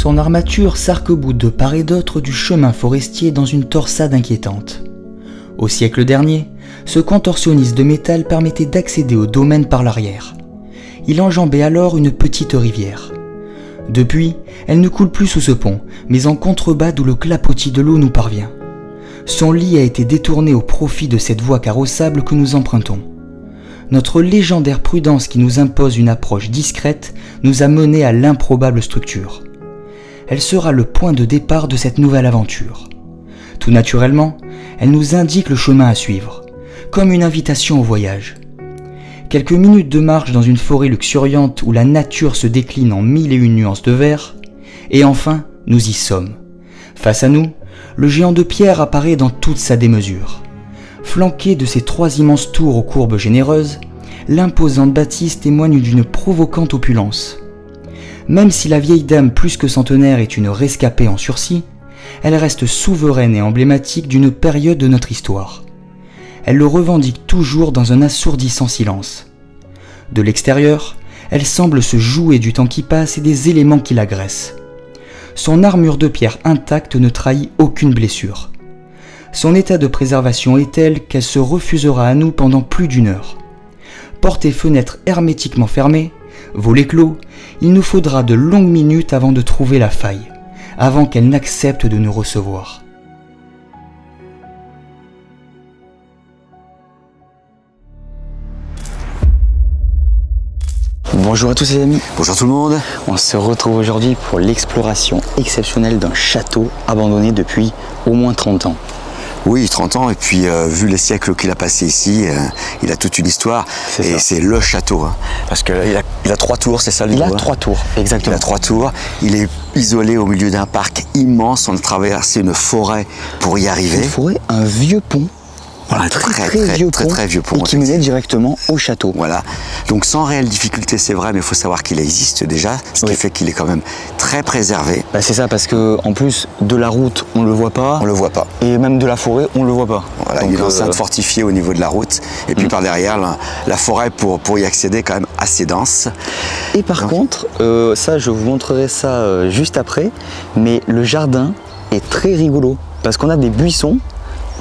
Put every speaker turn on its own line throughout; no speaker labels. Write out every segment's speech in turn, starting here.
Son armature s'arc-boute de part et d'autre du chemin forestier dans une torsade inquiétante. Au siècle dernier, ce contorsionniste de métal permettait d'accéder au domaine par l'arrière. Il enjambait alors une petite rivière. Depuis, elle ne coule plus sous ce pont, mais en contrebas d'où le clapotis de l'eau nous parvient. Son lit a été détourné au profit de cette voie carrossable que nous empruntons. Notre légendaire prudence qui nous impose une approche discrète nous a menés à l'improbable structure. Elle sera le point de départ de cette nouvelle aventure. Tout naturellement, elle nous indique le chemin à suivre, comme une invitation au voyage. Quelques minutes de marche dans une forêt luxuriante où la nature se décline en 1001 nuances de vert, et enfin, nous y sommes. Face à nous, le géant de pierre apparaît dans toute sa démesure. Flanqué de ses 3 immenses tours aux courbes généreuses, l'imposante bâtisse témoigne d'une provocante opulence. Même si la vieille dame plus que centenaire est une rescapée en sursis, elle reste souveraine et emblématique d'une période de notre histoire. Elle le revendique toujours dans un assourdissant silence. De l'extérieur, elle semble se jouer du temps qui passe et des éléments qui l'agressent. Son armure de pierre intacte ne trahit aucune blessure. Son état de préservation est tel qu'elle se refusera à nous pendant plus d'1 heure. Portes et fenêtres hermétiquement fermées, volets clos, il nous faudra de longues minutes avant de trouver la faille, avant qu'elle n'accepte de nous recevoir.
Bonjour à tous les amis.
Bonjour tout le monde.
On se retrouve aujourd'hui pour l'exploration exceptionnelle d'un château abandonné depuis au moins 30 ans.
Oui, 30 ans, et puis vu les siècles qu'il a passé ici, il a toute une histoire, et c'est le château. Hein, parce qu'il a 3 tours, c'est ça le
Il a 3 tours, exactement.
Il a 3 tours, il est isolé au milieu d'un parc immense, on a traversé une forêt pour y arriver.
Une forêt, un vieux pont.
Voilà, très vieux pont.
Et qui menait directement au château.
Voilà, donc sans réelle difficulté, c'est vrai, mais il faut savoir qu'il existe déjà, ce qui fait qu'il est quand même très préservé.
Bah c'est ça, parce que en plus de la route, on le voit pas.
On le voit pas.
Et même de la forêt, on le voit pas.
Voilà, donc, il y a une enceinte fortifiée au niveau de la route, et puis par derrière, la forêt pour y accéder est quand même assez dense.
Et par contre, ça, je vous montrerai ça juste après, mais le jardin est très rigolo, parce qu'on a des buissons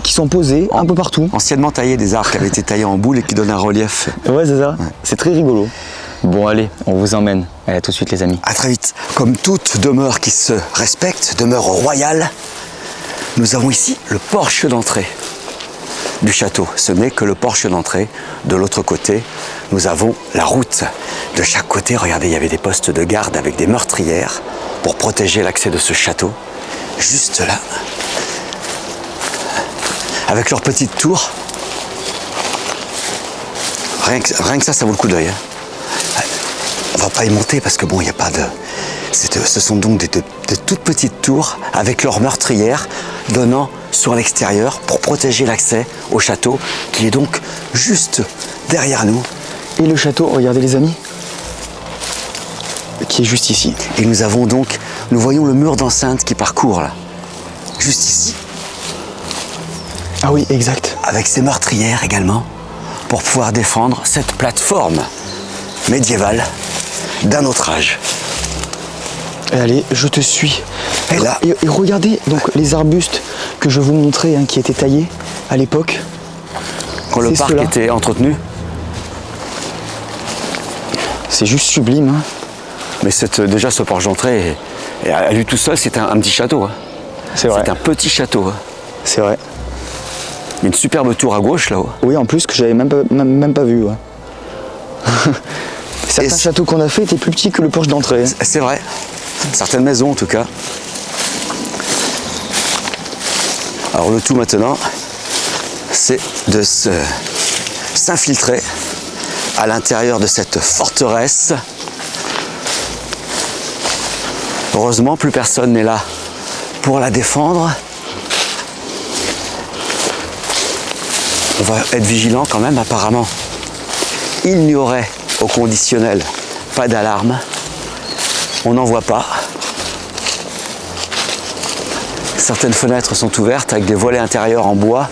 qui sont posés un peu partout.
Anciennement taillés, des arbres qui avaient été taillés en boule et qui donnent un relief.
Ouais, c'est ça. Ouais. C'est très rigolo. Bon, allez, on vous emmène. Allez, à tout de suite, les amis.
À très vite. Comme toute demeure qui se respecte, demeure royale, nous avons ici le porche d'entrée du château. Ce n'est que le porche d'entrée. De l'autre côté, nous avons la route. De chaque côté, regardez, il y avait des postes de garde avec des meurtrières pour protéger l'accès de ce château. Juste là, avec leur petite tour. Rien que ça vaut le coup d'œil. Hein. On va pas y monter parce que bon, il n'y a pas de... Ce sont donc des toutes petites tours avec leur meurtrière donnant sur l'extérieur pour protéger l'accès au château qui est donc juste derrière nous.
Et le château, regardez les amis, qui est juste ici.
Et nous voyons le mur d'enceinte qui parcourt là, juste ici.
Ah oui, exact.
Avec ses meurtrières également, pour pouvoir défendre cette plateforme médiévale d'un autre âge.
Et allez, je te suis.
Et là,
et regardez donc les arbustes que je vous montrais, hein, qui étaient taillés à l'époque.
Quand le parc était entretenu.
C'est juste sublime. Hein.
Mais déjà ce porche d'entrée, à lui tout seul, c'est un petit château. Hein.
C'est vrai.
C'est un petit château. Hein.
C'est vrai.
Il y a une superbe tour à gauche là-haut.
Oui, en plus que j'avais même pas vu. Ouais. Certains châteaux qu'on a fait étaient plus petits que le porche d'entrée. Hein.
C'est vrai. Certaines maisons en tout cas. Alors le tout maintenant, c'est de s'infiltrer à l'intérieur de cette forteresse. Heureusement, plus personne n'est là pour la défendre. On va être vigilant quand même, apparemment. Il n'y aurait au conditionnel pas d'alarme. On n'en voit pas. Certaines fenêtres sont ouvertes avec des volets intérieurs en bois,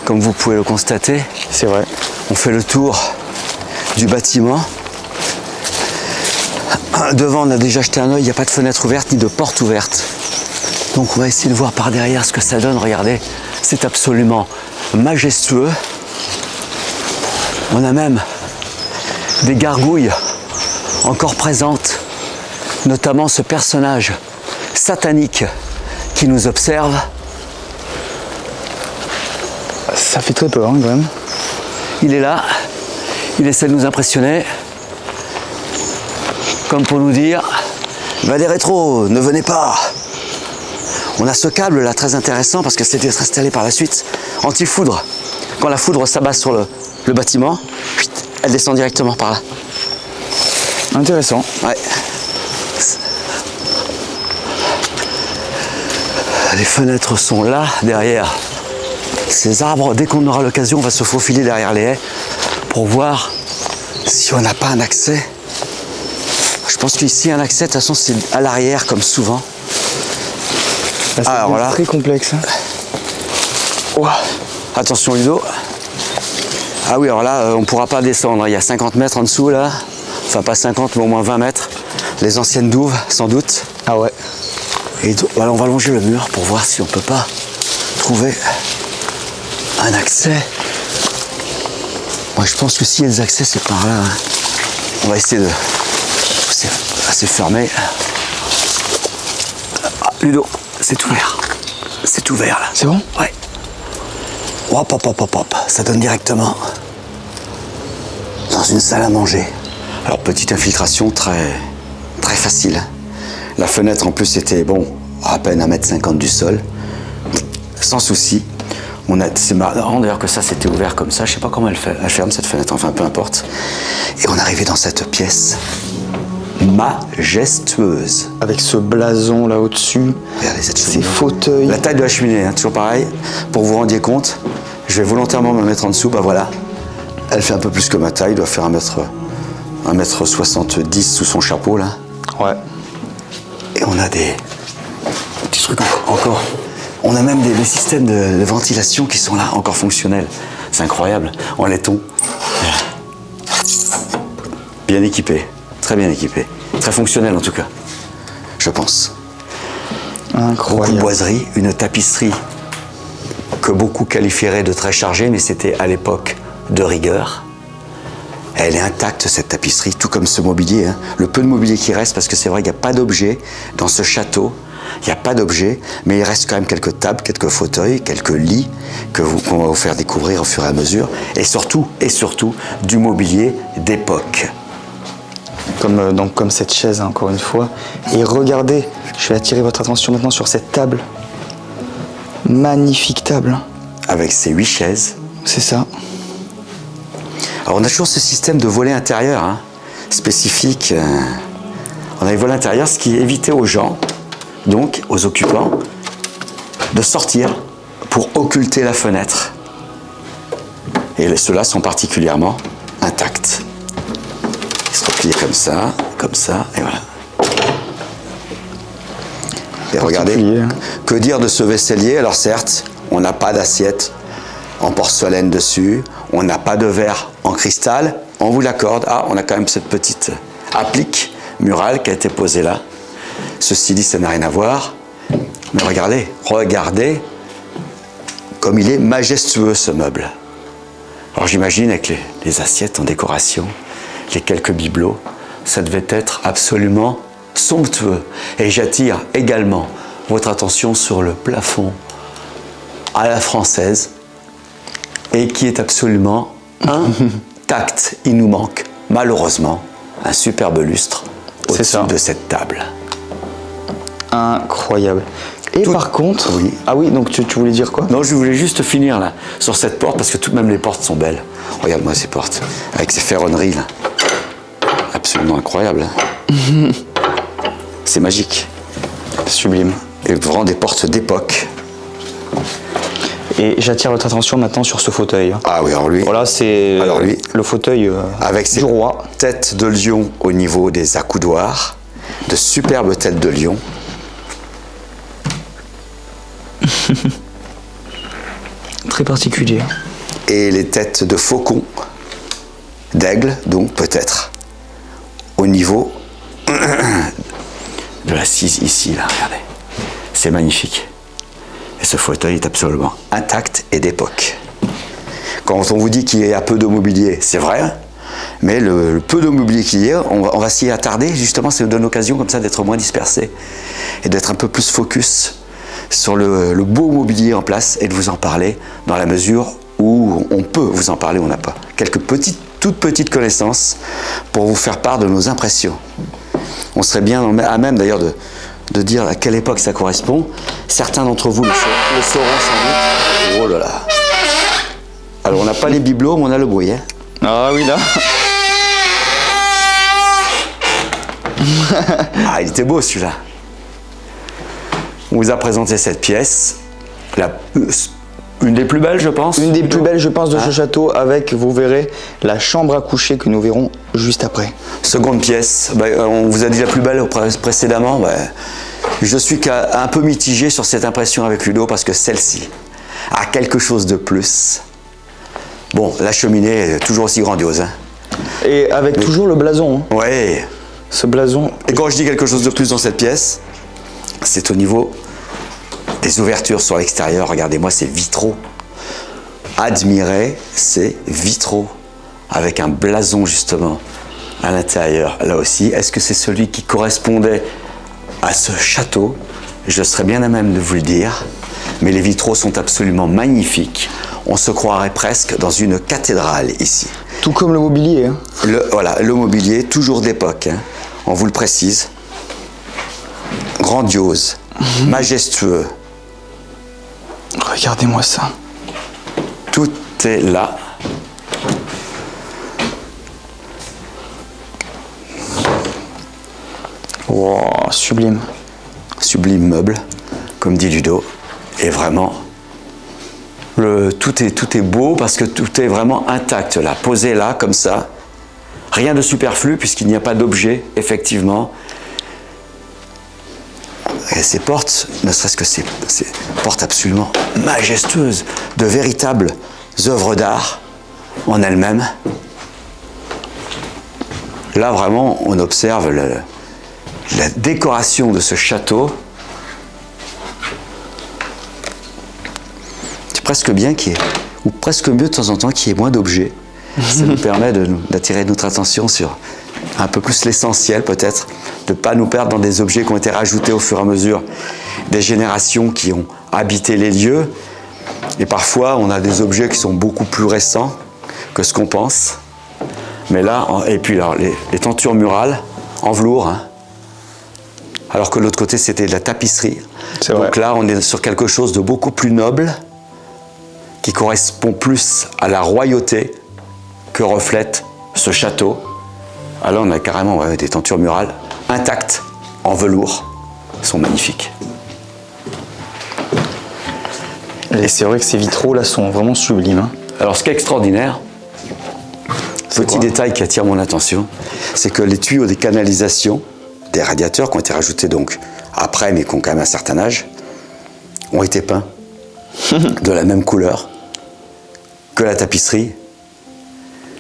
comme vous pouvez le constater.
C'est vrai.
On fait le tour du bâtiment. Devant, on a déjà jeté un œil, il n'y a pas de fenêtre ouverte ni de porte ouverte. Donc on va essayer de voir par derrière ce que ça donne. Regardez, c'est absolument majestueux. On a même des gargouilles encore présentes, notamment ce personnage satanique qui nous observe.
Ça fait très peur, hein, quand même.
Il est là, il essaie de nous impressionner, comme pour nous dire « Va des rétros, ne venez pas !» On a ce câble là très intéressant parce que c'était installé par la suite anti-foudre. Quand la foudre s'abat sur le bâtiment, elle descend directement par là.
Intéressant.
Ouais. Les fenêtres sont là, derrière ces arbres. Dès qu'on aura l'occasion, on va se faufiler derrière les haies pour voir si on n'a pas un accès. Je pense qu'ici, un accès, de toute façon, c'est à l'arrière, comme souvent.
Là, c'est
voilà.
Très complexe.
Oh. Attention, Ludo. Ah oui, alors là, on ne pourra pas descendre. Il y a 50 mètres en dessous, là. Enfin, pas 50, mais au moins 20 mètres. Les anciennes douves, sans doute.
Ah ouais.
Et voilà, on va longer le mur pour voir si on peut pas trouver un accès. Moi, je pense que s'il y a des accès, c'est par là. Hein. On va essayer de... C'est assez fermé. Ah, Ludo, c'est ouvert. C'est ouvert, là.
C'est bon?
Ouais. Hop, hop, hop, hop, hop. Ça donne directement dans une salle à manger. Alors, petite infiltration très facile. La fenêtre, en plus, était, bon, à peine 1,50 m du sol. Sans souci. C'est marrant d'ailleurs que ça, c'était ouvert comme ça. Je sais pas comment elle ferme, cette fenêtre. Enfin, peu importe. Et on est arrivé dans cette pièce majestueuse.
Avec ce blason là au-dessus.
Regardez cette
ces
cheminée.
fauteuils.
La taille de la cheminée, hein, toujours pareil. Pour vous rendiez compte, je vais volontairement me mettre en dessous. Bah voilà. Elle fait un peu plus que ma taille. Elle doit faire 1,70 m sous son chapeau, là.
Ouais.
Et on a des petits trucs encore. On a même des systèmes de ventilation qui sont là, encore fonctionnels. C'est incroyable. En laiton. Bien équipé. Très bien équipé. Très fonctionnel en tout cas. Je pense.
Incroyable.
Beaucoup de boiserie, une tapisserie que beaucoup qualifieraient de très chargée, mais c'était à l'époque de rigueur. Elle est intacte, cette tapisserie, tout comme ce mobilier. Hein. Le peu de mobilier qui reste, parce que c'est vrai qu'il n'y a pas d'objet dans ce château. Il n'y a pas d'objet, mais il reste quand même quelques tables, quelques fauteuils, quelques lits qu'on va vous faire découvrir au fur et à mesure. Et surtout, du mobilier d'époque.
Comme cette chaise, hein, encore une fois. Et regardez, je vais attirer votre attention maintenant sur cette table. Magnifique table.
Avec ses 8 chaises.
C'est ça.
Alors on a toujours ce système de volet intérieur, hein, spécifique. On a les volets intérieurs, ce qui évitait aux gens, donc aux occupants, de sortir pour occulter la fenêtre. Et ceux-là sont particulièrement intacts. Ils se replient comme ça, et voilà. Et regardez, que dire de ce vaisselier? Alors certes, on n'a pas d'assiette en porcelaine dessus, on n'a pas de verre en cristal, on vous l'accorde. Ah, on a quand même cette petite applique murale qui a été posée là. Ceci dit, ça n'a rien à voir. Mais regardez comme il est majestueux ce meuble. Alors j'imagine avec les assiettes en décoration, les quelques bibelots, ça devait être absolument somptueux. Et j'attire également votre attention sur le plafond à la française et qui est absolument intact. Il nous manque malheureusement un superbe lustre au-dessus de cette table.
Incroyable. Et par contre...
Oui.
Ah oui, donc tu voulais dire quoi?
Non, je voulais juste finir là, sur cette porte, parce que tout de même les portes sont belles. Regarde-moi ces portes, avec ces ferronneries là. Absolument incroyable. Hein. C'est magique.
Sublime.
Et vraiment des portes d'époque.
Et j'attire votre attention maintenant sur ce fauteuil.
Ah oui, alors lui.
Voilà, c'est le fauteuil
avec ses
du roi.
Têtes de lion au niveau des accoudoirs. De superbes têtes de lion.
Très particulier.
Et les têtes de faucon, d'aigle, donc peut-être, au niveau de l'assise ici, là, regardez. C'est magnifique. Et ce fauteuil est absolument intact et d'époque. Quand on vous dit qu'il y a peu de mobilier, c'est vrai, mais le peu de mobilier qu'il y a, on va s'y attarder, justement, ça nous donne l'occasion comme ça d'être moins dispersé et d'être un peu plus focus sur le beau mobilier en place et de vous en parler dans la mesure où on peut vous en parler, on n'a pas. Quelques toutes petites connaissances pour vous faire part de nos impressions. On serait bien à même d'ailleurs de dire à quelle époque ça correspond. Certains d'entre vous le sauront sans doute. Oh là là. Alors on n'a pas les bibelots, mais on a le bruit. Hein.
Ah oui, là.
Ah, il était beau celui-là. On vous a présenté cette pièce, une des plus belles, je pense.
Une des plus belles, je pense, de ce château, avec, vous verrez, la chambre à coucher que nous verrons juste après.
Seconde pièce, on vous a dit la plus belle précédemment. Je suis un peu mitigé sur cette impression avec Ludo parce que celle-ci a quelque chose de plus. Bon, la cheminée est toujours aussi grandiose. Hein.
Et avec toujours le blason. Hein.
Ouais.
Ce blason.
Et quand je dis quelque chose de plus dans cette pièce, c'est au niveau des ouvertures sur l'extérieur. Regardez-moi ces vitraux. Admirez ces vitraux avec un blason justement à l'intérieur. Là aussi, est-ce que c'est celui qui correspondait à ce château? Je serais bien à même de vous le dire. Mais les vitraux sont absolument magnifiques. On se croirait presque dans une cathédrale ici.
Tout comme le mobilier. Hein.
Voilà, le mobilier, toujours d'époque. Hein. On vous le précise. Grandiose, majestueux.
Regardez-moi ça.
Tout est là.
Wow, sublime.
Sublime meuble, comme dit Ludo. Et vraiment, tout est beau parce que tout est vraiment intact là, posé là, comme ça. Rien de superflu puisqu'il n'y a pas d'objet, effectivement. Et ces portes, ne serait-ce que ces portes absolument majestueuses, de véritables œuvres d'art en elles-mêmes. Là, vraiment, on observe la décoration de ce château. C'est presque bien qu'il y ait, ou presque mieux de temps en temps qu'il y ait moins d'objets. Ça nous permet d'attirer notre attention sur un peu plus l'essentiel peut-être, de ne pas nous perdre dans des objets qui ont été rajoutés au fur et à mesure des générations qui ont habité les lieux. Et parfois, on a des objets qui sont beaucoup plus récents que ce qu'on pense. Mais là, et puis alors, les tentures murales en velours, hein, alors que de l'autre côté, c'était de la tapisserie. Donc là, on est sur quelque chose de beaucoup plus noble, qui correspond plus à la royauté que reflète ce château. Alors on a carrément des tentures murales intactes, en velours, sont magnifiques.
Et c'est vrai que ces vitraux là sont vraiment sublimes. Hein.
Alors ce qui est extraordinaire, petit détail qui attire mon attention, c'est que les tuyaux des canalisations, des radiateurs qui ont été rajoutés donc après mais qui ont quand même un certain âge, ont été peints de la même couleur que la tapisserie.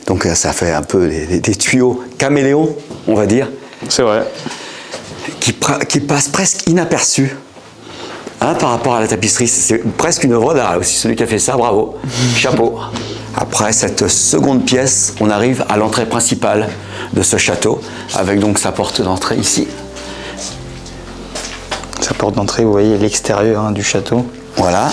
Donc ça fait un peu des tuyaux caméléons, on va dire.
C'est vrai.
Qui passent presque inaperçus hein, par rapport à la tapisserie. C'est presque une œuvre d'art aussi. Celui qui a fait ça, bravo. Chapeau. Après cette seconde pièce, on arrive à l'entrée principale de ce château, avec donc sa porte d'entrée ici.
Sa porte d'entrée, vous voyez l'extérieur hein, du château.
Voilà.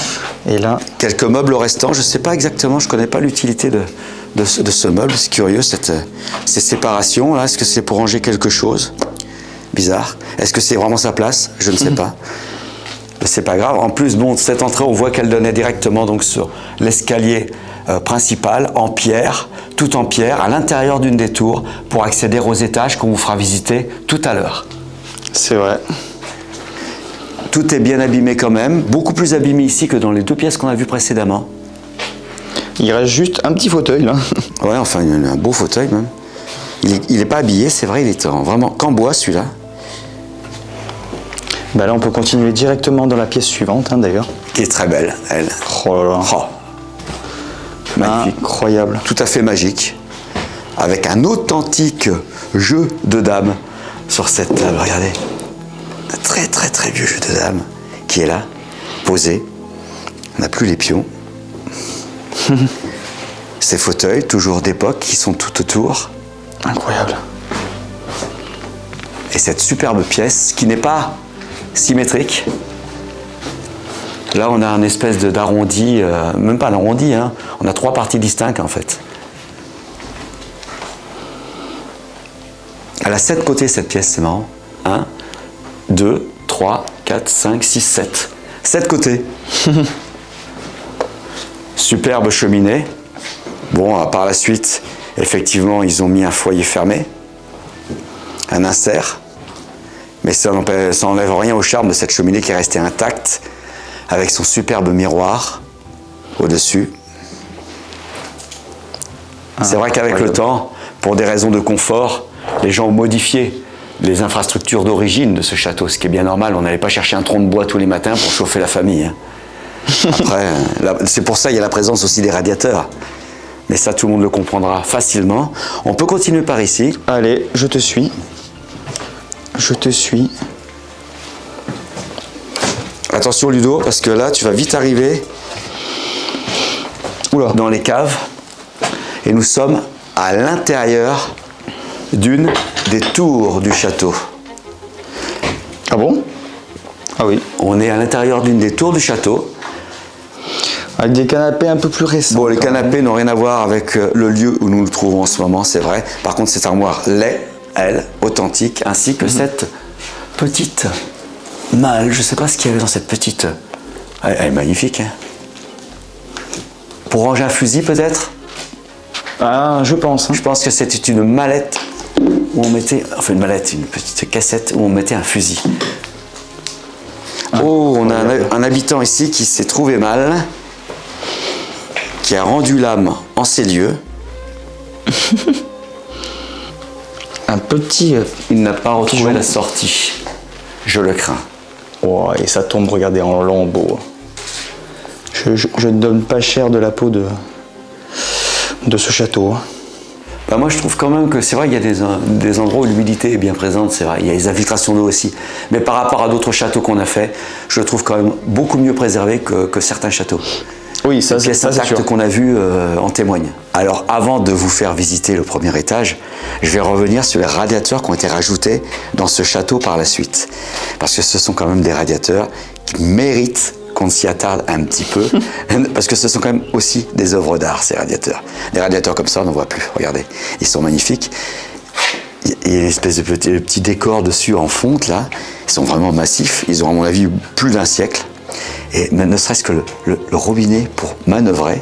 Et là,
quelques meubles restants. Je ne sais pas exactement, je ne connais pas l'utilité de ce meuble. C'est curieux, ces séparations. Là, est-ce que c'est pour ranger quelque chose? Bizarre. Est-ce que c'est vraiment sa place? Je ne sais pas. C'est pas grave. En plus, bon, cette entrée, on voit qu'elle donnait directement donc, sur l'escalier principal, en pierre, tout en pierre, à l'intérieur d'une des tours, pour accéder aux étages qu'on vous fera visiter tout à l'heure.
C'est vrai.
Tout est bien abîmé quand même, beaucoup plus abîmé ici que dans les deux pièces qu'on a vues précédemment.
Il reste juste un petit fauteuil là.
Ouais, enfin un beau fauteuil même. Il n'est pas habillé, c'est vrai, il est vraiment qu'en bois celui-là.
Bah là on peut continuer directement dans la pièce suivante hein, d'ailleurs.
Qui est très belle, elle.
Oh là là.
Oh. Magnifique.
Incroyable.
Tout à fait magique. Avec un authentique jeu de dames sur cette table, regardez. Un très très très vieux jeu de dames qui est là, posé. On n'a plus les pions. Ces fauteuils, toujours d'époque, qui sont tout autour.
Incroyable.
Et cette superbe pièce qui n'est pas symétrique. Là, on a un espèce d'arrondi, même pas l'arrondi, hein. On a 3 parties distinctes en fait. Elle a 7 côtés cette pièce, c'est marrant. 1, 2, 3, 4, 5, 6, 7. 7 côtés. Superbe cheminée. Bon, par la suite, effectivement, ils ont mis un foyer fermé, un insert. Mais ça n'enlève rien au charme de cette cheminée qui est restée intacte, avec son superbe miroir au-dessus. C'est vrai qu'avec le temps, pour des raisons de confort, les gens ont modifié les infrastructures d'origine de ce château, ce qui est bien normal. On n'allait pas chercher un tronc de bois tous les matins pour chauffer la famille. Hein. Après, c'est pour ça qu'il y a la présence aussi des radiateurs. Mais ça, tout le monde le comprendra facilement. On peut continuer par ici.
Allez, je te suis. Je te suis.
Attention Ludo, parce que là, tu vas vite arriver dans les caves. Et nous sommes à l'intérieur d'une des tours du château.
Ah bon? Ah oui.
On est à l'intérieur d'une des tours du château.
Avec des canapés un peu plus récents.
Bon, les canapés n'ont rien à voir avec le lieu où nous nous trouvons en ce moment, c'est vrai. Par contre, cette armoire l'est, elle, authentique, ainsi que cette petite malle. Je ne sais pas ce qu'il y avait dans cette petite... Elle est magnifique, hein. Pour ranger un fusil, peut-être?
Ah, je pense. Hein.
Je pense que c'était une mallette où on mettait... Enfin, une mallette, une petite cassette où on mettait un fusil. Oh, on a un habitant ici qui s'est trouvé mal, qui a rendu l'âme en ces lieux.
Un petit...
Il n'a pas retrouvé la sortie. Je le crains.
Oh, et ça tombe, regardez, en lambeaux. Je ne donne pas cher de la peau de ce château.
Bah moi je trouve quand même que c'est vrai qu'il y a des endroits où l'humidité est bien présente, c'est vrai, il y a les infiltrations d'eau aussi. Mais par rapport à d'autres châteaux qu'on a fait, je le trouve quand même beaucoup mieux préservé que certains châteaux.
Oui, ça
c'est sûr. Les impacts qu'on a vus en témoignent. Alors avant de vous faire visiter le premier étage, je vais revenir sur les radiateurs qui ont été rajoutés dans ce château par la suite. Parce que ce sont quand même des radiateurs qui méritent qu'on s'y attarde un petit peu, parce que ce sont quand même aussi des œuvres d'art, ces radiateurs. Des radiateurs comme ça, on n'en voit plus, regardez, ils sont magnifiques. Il y a une espèce de petit décor dessus en fonte, là, ils sont vraiment massifs, ils ont à mon avis plus d'1 siècle, et ne serait-ce que le robinet pour manœuvrer,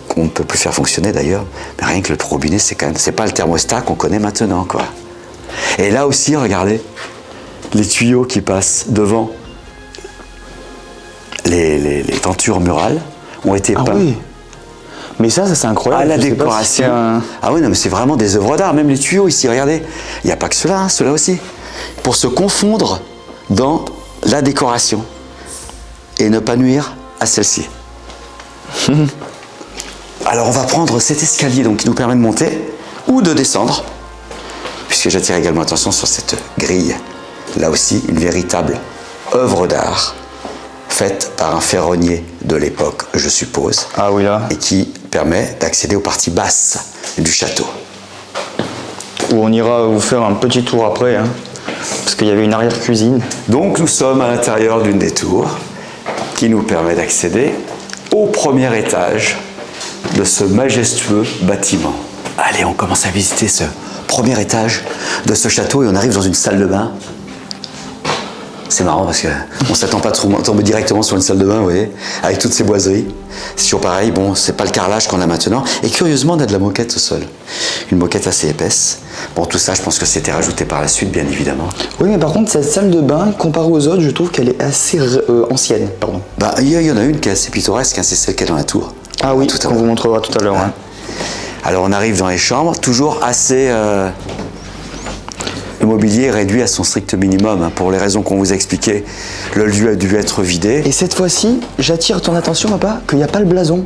qu'on ne peut plus faire fonctionner d'ailleurs, mais rien que le robinet, c'est pas le thermostat qu'on connaît maintenant, quoi. Et là aussi, regardez, les tuyaux qui passent devant. Les tentures murales ont été peints.
Oui. Mais ça c'est incroyable.
Ah, la décoration. Ah oui, non, mais c'est vraiment des œuvres d'art. Même les tuyaux ici, regardez. Il n'y a pas que ceux-là, hein, ceux-là aussi. Pour se confondre dans la décoration et ne pas nuire à celle-ci. Alors on va prendre cet escalier donc, qui nous permet de monter ou de descendre, puisque j'attire également attention sur cette grille. Là aussi, une véritable œuvre d'art. Faite par un ferronnier de l'époque, je suppose,
ah oui, là.
Et qui permet d'accéder aux parties basses du château.
Où on ira vous faire un petit tour après, hein, parce qu'il y avait une arrière-cuisine.
Donc nous sommes à l'intérieur d'une des tours qui nous permet d'accéder au premier étage de ce majestueux bâtiment. Allez, on commence à visiter ce premier étage de ce château et on arrive dans une salle de bain. C'est marrant parce qu'on ne s'attend pas à tomber directement sur une salle de bain, vous voyez, avec toutes ces boiseries. C'est toujours pareil, bon, c'est pas le carrelage qu'on a maintenant. Et curieusement, on a de la moquette au sol. Une moquette assez épaisse. Bon, tout ça, je pense que c'était rajouté par la suite, bien évidemment.
Oui, mais par contre, cette salle de bain, comparée aux autres, je trouve qu'elle est assez ancienne, pardon.
Bah, il y en a une qui est assez pittoresque, hein, c'est celle qui est dans la tour.
Ah oui, on vous montrera tout à l'heure. Hein.
Alors, on arrive dans les chambres, toujours assez... Le mobilier réduit à son strict minimum, hein, pour les raisons qu'on vous a expliquées. Le lieu a dû être vidé.
Et cette fois-ci, j'attire ton attention, papa, qu'il n'y a pas le blason.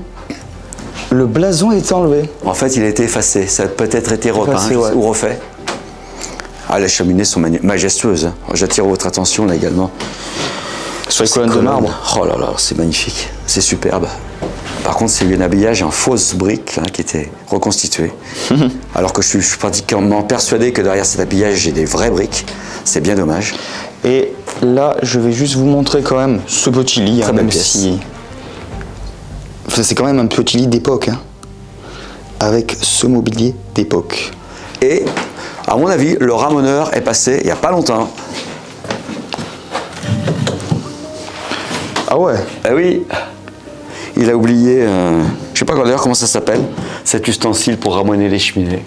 Le blason est enlevé.
En fait, il a été effacé. Ça a peut-être été repeint ou refait. Ah, les cheminées sont majestueuses. Hein. J'attire votre attention là également.
Sur les colonnes de marbre.
Oh là là, c'est magnifique. C'est superbe. Par contre, c'est un habillage en fausses briques hein, qui était reconstitué. Alors que je suis pratiquement persuadé que derrière cet habillage, j'ai des vraies briques. C'est bien dommage.
Et là, je vais juste vous montrer quand même ce petit lit.
Très
hein,
belle
même
pièce.
si... Enfin, c'est quand même un petit lit d'époque. Hein, avec ce mobilier d'époque.
Et, à mon avis, le ramoneur est passé il n'y a pas longtemps.
Ah ouais.
Eh oui, il a oublié, je sais pas d'ailleurs comment ça s'appelle, cet ustensile pour ramoner les cheminées.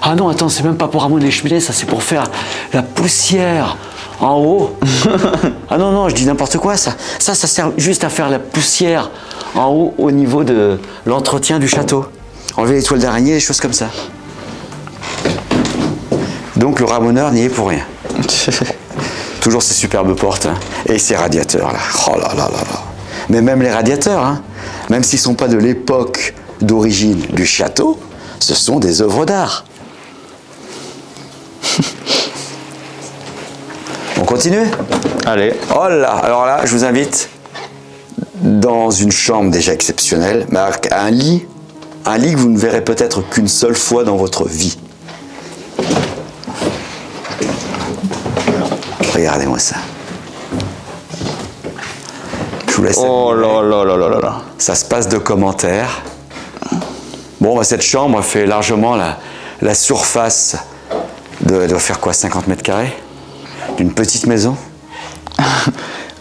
Ah non, attends, c'est même pas pour ramoner les cheminées, ça c'est pour faire la poussière en haut. Ah non, non, je dis n'importe quoi, ça sert juste à faire la poussière en haut au niveau de l'entretien du château. Enlever les toiles d'araignée, des choses comme ça. Donc le ramoneur n'y est pour rien. Toujours ces superbes portes hein. Et ces radiateurs là. Oh là là là là. Mais même les radiateurs, hein, même s'ils ne sont pas de l'époque d'origine du château, ce sont des œuvres d'art. On continue?
Allez.
Oh là, alors là, je vous invite dans une chambre déjà exceptionnelle, mais à un lit que vous ne verrez peut-être qu'une seule fois dans votre vie. Regardez-moi ça. Je vous laisse.
Oh là là là là là là.
Ça se passe de commentaires. Bon, bah, cette chambre fait largement la surface de faire quoi, 50 mètres carrés d'une petite maison.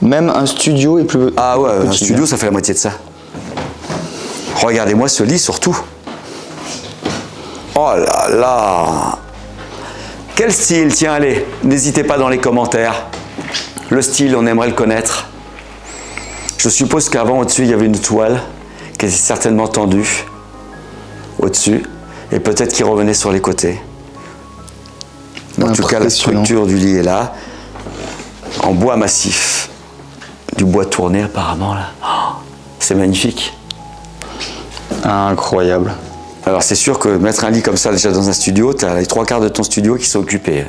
Même un studio est plus.
Ah ouais, un
petit,
studio,
hein.
ça fait la moitié de ça. Regardez-moi ce lit surtout. Oh là là. Quel style? Tiens, allez, n'hésitez pas dans les commentaires. Le style, on aimerait le connaître. Je suppose qu'avant, au-dessus, il y avait une toile qui était certainement tendue au-dessus et peut-être qui revenait sur les côtés. En tout cas, la structure du lit est là, en bois massif. Du bois tourné apparemment là. Oh, c'est magnifique.
Incroyable.
Alors c'est sûr que mettre un lit comme ça déjà dans un studio, tu as les 3/4 de ton studio qui sont occupés.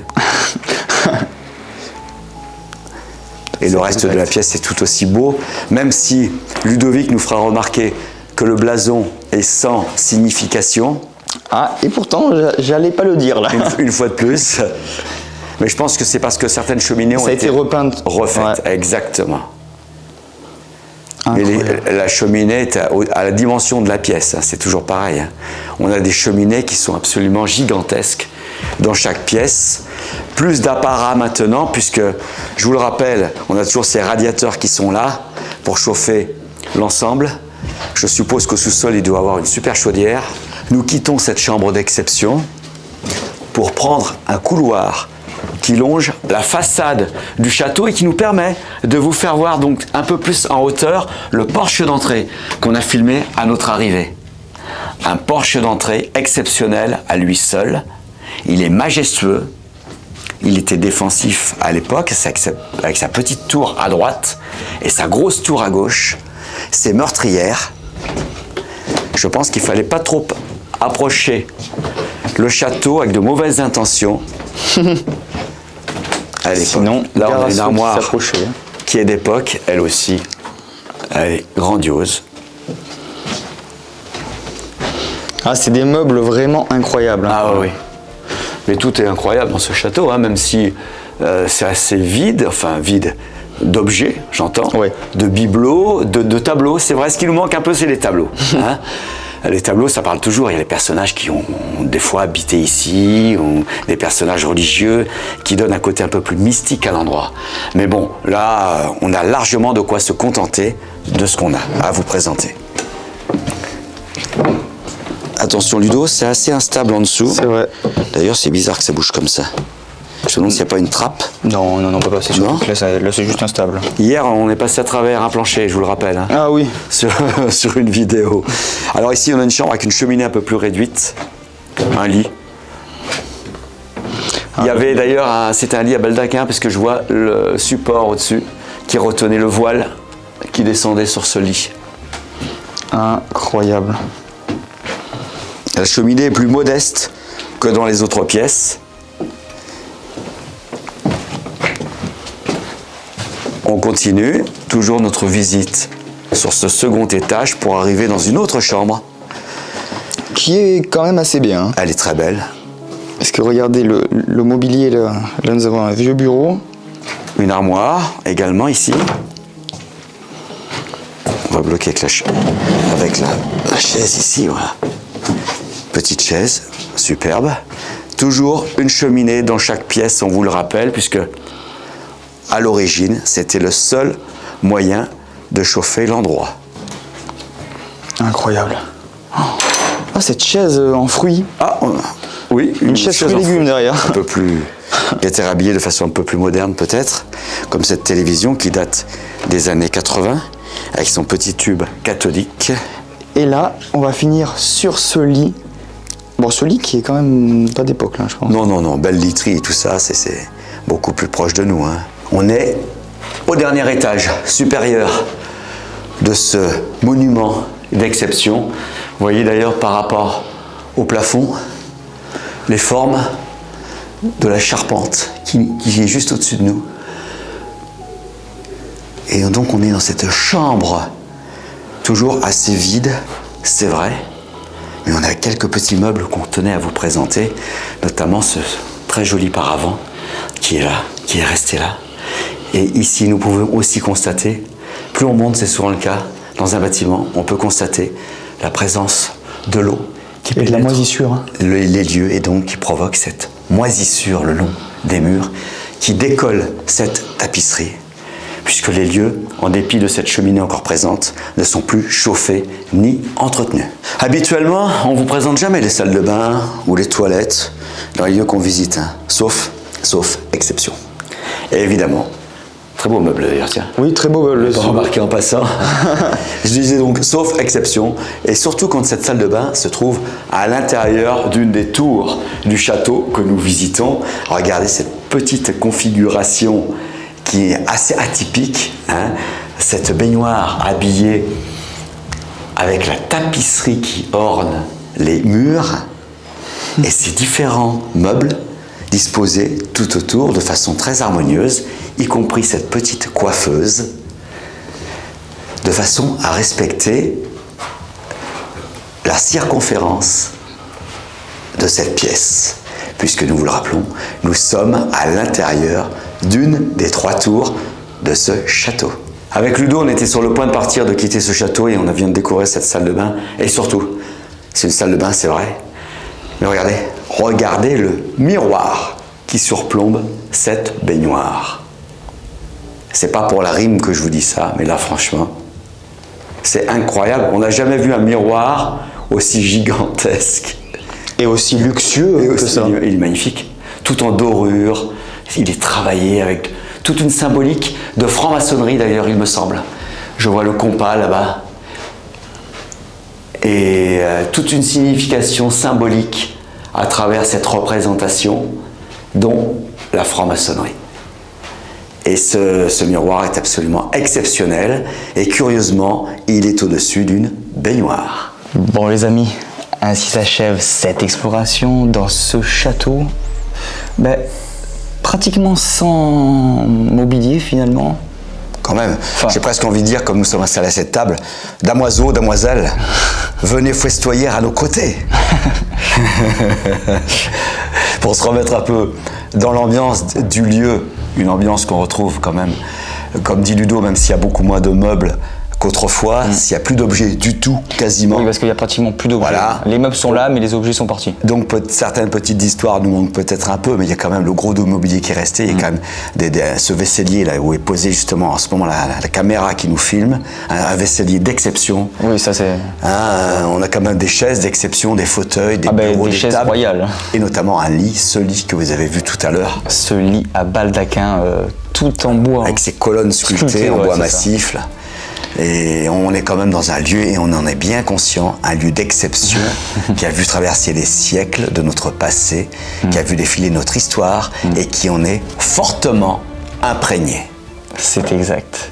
Et le reste de la pièce est tout aussi beau, même si Ludovic nous fera remarquer que le blason est sans signification.
Ah, et pourtant, j'allais pas le dire là.
Une fois de plus. Mais je pense que c'est parce que certaines cheminées ont
été repeintes.
Refaites,
Ouais.
Exactement. Mais la cheminée est à la dimension de la pièce, hein, c'est toujours pareil. Hein. On a des cheminées qui sont absolument gigantesques dans chaque pièce. Plus d'apparat maintenant, puisque, je vous le rappelle, on a toujours ces radiateurs qui sont là pour chauffer l'ensemble. Je suppose qu'au sous-sol, il doit y avoir une super chaudière. Nous quittons cette chambre d'exception pour prendre un couloir qui longe la façade du château et qui nous permet de vous faire voir donc un peu plus en hauteur le porche d'entrée qu'on a filmé à notre arrivée. Un porche d'entrée exceptionnel à lui seul. Il est majestueux. Il était défensif à l'époque avec sa petite tour à droite et sa grosse tour à gauche. Ses meurtrières. Je pense qu'il ne fallait pas trop approcher le château avec de mauvaises intentions.
Sinon,
là on a une armoire
hein.
qui est d'époque, elle aussi, elle est grandiose.
Ah, c'est des meubles vraiment incroyables. Hein.
Ah oui. Mais tout est incroyable dans ce château, hein, même si c'est assez vide, enfin vide d'objets, j'entends,
Ouais.
de bibelots, de tableaux. C'est vrai, ce qui nous manque un peu, c'est les tableaux. Hein. Les tableaux, ça parle toujours. Il y a les personnages qui ont des fois habité ici, ou des personnages religieux qui donnent un côté un peu plus mystique à l'endroit. Mais bon, là, on a largement de quoi se contenter de ce qu'on a à vous présenter. Attention Ludo, c'est assez instable en dessous.
C'est vrai.
D'ailleurs, c'est bizarre que ça bouge comme ça. Je me demande s'il n'y a pas une trappe.
Non, non, non, on peut passer sur
Non.
là, c'est juste instable.
Hier, on est passé à travers un plancher, je vous le rappelle. Hein,
Ah oui.
sur une vidéo. Alors ici, on a une chambre avec une cheminée un peu plus réduite. Un lit. Il y avait d'ailleurs, c'était un lit à baldaquin, parce que je vois le support au-dessus qui retenait le voile qui descendait sur ce lit.
Incroyable.
La cheminée est plus modeste que dans les autres pièces. On continue, toujours notre visite sur ce second étage pour arriver dans une autre chambre.
Qui est quand même assez bien.
Elle est très belle.
Parce que regardez le mobilier, là nous avons un vieux bureau.
Une armoire également ici. On va bloquer avec la chaise ici, voilà. Petite chaise, superbe. Toujours une cheminée dans chaque pièce, on vous le rappelle, puisque à l'origine, c'était le seul moyen de chauffer l'endroit.
Incroyable. Ah, cette chaise en fruits.
Ah, oui,
une chaise fruits et légumes derrière.
Un peu plus... qui était habillée de façon un peu plus moderne peut-être, comme cette télévision qui date des années 80, avec son petit tube cathodique.
Et là, on va finir sur ce lit. Bon, ce lit qui est quand même pas d'époque, là, je pense.
Non, non, non, belle literie et tout ça, c'est beaucoup plus proche de nous, hein. On est au dernier étage supérieur de ce monument d'exception. Vous voyez d'ailleurs par rapport au plafond, les formes de la charpente qui est juste au-dessus de nous. Et donc on est dans cette chambre, toujours assez vide, c'est vrai, mais on a quelques petits meubles qu'on tenait à vous présenter, notamment ce très joli paravent qui est là, qui est resté là. Et ici, nous pouvons aussi constater, plus on monte, c'est souvent le cas, dans un bâtiment, on peut constater la présence de l'eau qui
pénètre, et de la moisissure, hein.
Les lieux, et donc qui provoque cette moisissure le long des murs, qui décolle cette tapisserie, puisque les lieux, en dépit de cette cheminée encore présente, ne sont plus chauffés ni entretenus. Habituellement, on ne vous présente jamais les salles de bain ou les toilettes dans les lieux qu'on visite, hein, sauf exception. Et évidemment, très beau meuble d'ailleurs, tiens.
Oui, très beau meuble.
J'ai remarqué en passant. Je disais donc, sauf exception, et surtout quand cette salle de bain se trouve à l'intérieur d'une des tours du château que nous visitons. Regardez cette petite configuration qui est assez atypique, hein, cette baignoire habillée avec la tapisserie qui orne les murs et ces différents meubles disposés tout autour de façon très harmonieuse, y compris cette petite coiffeuse, de façon à respecter la circonférence de cette pièce, puisque nous vous le rappelons, nous sommes à l'intérieur d'une des 3 tours de ce château. Avec Ludo, on était sur le point de partir, de quitter ce château, et on vient de découvrir cette salle de bain, et surtout, c'est une salle de bain, c'est vrai, mais regardez le miroir qui surplombe cette baignoire. C'est pas pour la rime que je vous dis ça, mais là franchement, c'est incroyable. On n'a jamais vu un miroir aussi gigantesque.
Et aussi luxueux que ça.
Il est magnifique. Tout en dorure, il est travaillé avec toute une symbolique de franc-maçonnerie d'ailleurs, il me semble. Je vois le compas là-bas. Et toute une signification symbolique à travers cette représentation, dont la franc-maçonnerie. Et ce miroir est absolument exceptionnel, et curieusement, il est au-dessus d'une baignoire.
Bon les amis, ainsi s'achève cette exploration dans ce château, pratiquement sans mobilier finalement.
Quand même, j'ai presque envie de dire, comme nous sommes installés à cette table, damoiseaux, damoiselles, venez festoyer à nos côtés. Pour se remettre un peu dans l'ambiance du lieu, une ambiance qu'on retrouve quand même, comme dit Ludo, même s'il y a beaucoup moins de meubles qu'autrefois, s'il n'y a plus d'objets du tout, quasiment.
Oui, parce qu'il n'y a pratiquement plus d'objets.
Voilà.
Les meubles sont là, mais les objets sont partis.
Donc certaines petites histoires nous manquent peut-être un peu, mais il y a quand même le gros mobilier qui est resté. Il y a quand même ce vaisselier là où est posé justement en ce moment la caméra qui nous filme, un vaisselier d'exception.
Oui, ça c'est...
On a quand même des chaises d'exception, des fauteuils, des bureaux, des
chaises
tables,
royales.
Et notamment un lit, ce lit que vous avez vu tout à l'heure.
Ce lit à baldaquin, tout en bois.
Avec ses colonnes sculptées en bois massif là. Et on est quand même dans un lieu, et on en est bien conscient, un lieu d'exception qui a vu traverser des siècles de notre passé, qui a vu défiler notre histoire et qui en est fortement imprégné.
C'est exact.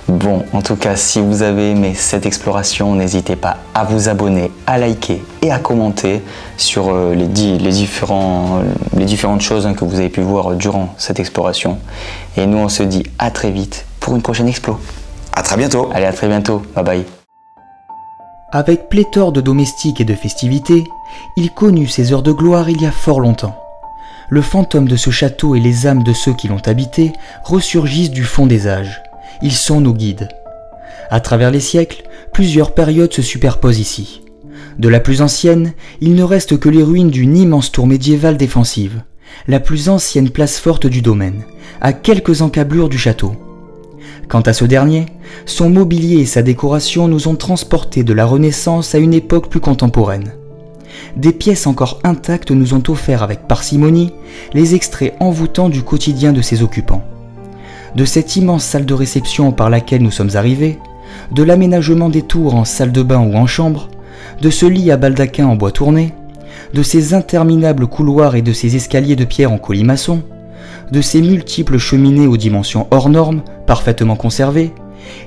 Bon, en tout cas, si vous avez aimé cette exploration, n'hésitez pas à vous abonner, à liker et à commenter sur les différentes choses que vous avez pu voir durant cette exploration. Et nous, on se dit à très vite pour
pour une prochaine explo.
À très bientôt.
Allez, à très bientôt. Bye bye.
Avec pléthore de domestiques et de festivités, il connut ses heures de gloire il y a fort longtemps. Le fantôme de ce château et les âmes de ceux qui l'ont habité ressurgissent du fond des âges. Ils sont nos guides. À travers les siècles, plusieurs périodes se superposent ici. De la plus ancienne, il ne reste que les ruines d'une immense tour médiévale défensive, la plus ancienne place forte du domaine, à quelques encablures du château. Quant à ce dernier, son mobilier et sa décoration nous ont transportés de la Renaissance à une époque plus contemporaine. Des pièces encore intactes nous ont offert avec parcimonie les extraits envoûtants du quotidien de ses occupants. De cette immense salle de réception par laquelle nous sommes arrivés, de l'aménagement des tours en salle de bain ou en chambre, de ce lit à baldaquin en bois tourné, de ces interminables couloirs et de ces escaliers de pierre en colimaçon, de ces multiples cheminées aux dimensions hors normes, parfaitement conservées,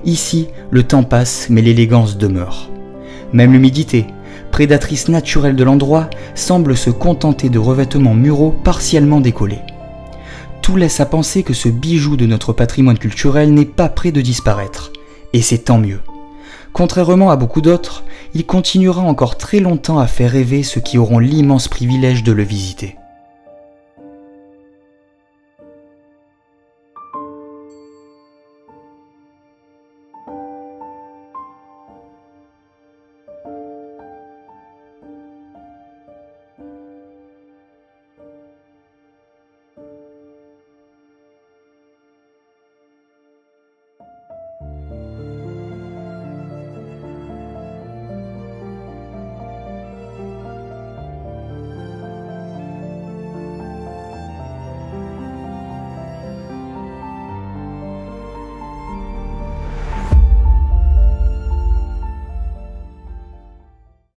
ici le temps passe mais l'élégance demeure. Même l'humidité, prédatrice naturelle de l'endroit, semble se contenter de revêtements muraux partiellement décollés. Tout laisse à penser que ce bijou de notre patrimoine culturel n'est pas près de disparaître, et c'est tant mieux. Contrairement à beaucoup d'autres, il continuera encore très longtemps à faire rêver ceux qui auront l'immense privilège de le visiter.